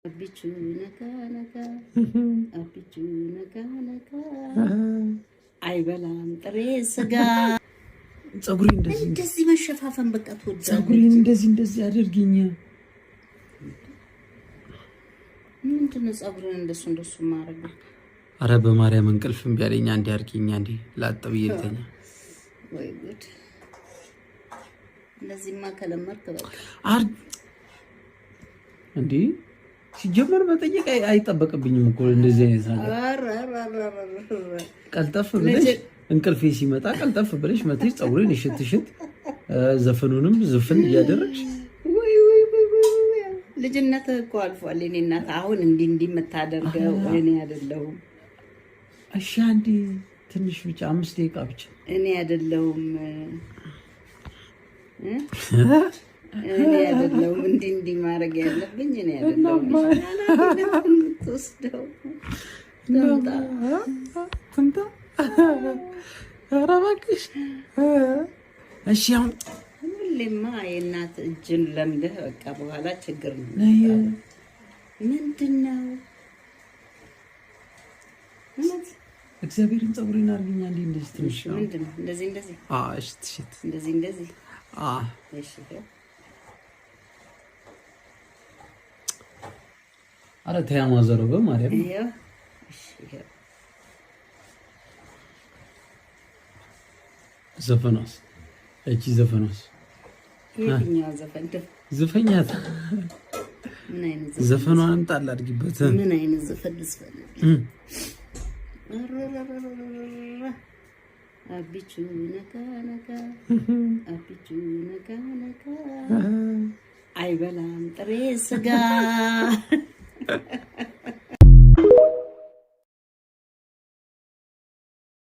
አቢቹ ነካ ነካ አቢቹ ነካ ነካ አይበላም ጥሬ ስጋ ጸጉሪ እንደዚህ መሸፋፈን በቃ ተወደ ጸጉሪ እንደዚህ አድርጊኝ ምንድነው ጸጉርን እንደሱ ማረግ አረ በማርያም እንቅልፍም ቢያለኝ አንዴ አርኪኝ አንዴ ላጥብ ይልተኛ ወይ ጉድ ለዚህማ ከለመርክ በቃ እንዴ ሲጀመር መጠየቅ አይጠበቅብኝም እኮ እንደዚህ አይነት ነገር ቀልጠፍ ብለሽ እንቅልፌ ሲመጣ ቀልጠፍ ብለሽ መጥተሽ ጸጉሬን እሽት ዘፈኑንም ዝፍን እያደረግሽ ወይ ልጅነት እኮ አልፏል እኔ እናት አሁን እንዲ መታደርገው እኔ አይደለሁም እሺ አንዴ ትንሽ ብቻ 5 ደቂቃ ብቻ እኔ አይደለሁም እኔ አይደለሁም እንዲ ማድረግ ያለብኝ እኔ አይደለሁም ተወስደው ተንታ ኧረ እባክሽ እሺ አሁን ሁሌማ የእናት እጅን ለምደህ በቃ በኋላ ችግር ነው ምንድነው እግዚአብሔርን ጸጉሬን አርግኛ እንደዚህ ትንሽ ምንድነው እንደዚህ እሺ ትሽት እንደዚህ እሺ አረ ተያማዘሩ በማርያም እሺ ዘፈኖስ እቺ ዘፈኖስ የትኛው ዘፈን ዘፈኛት ምን አይነት ዘፈኗንም ጣል አድርጊበት ምን አይነት ዘፈን ልስፈን አቢቹ ነካ ነካ አቢቹ ነካ ነካ አይበላም ጥሬ ስጋ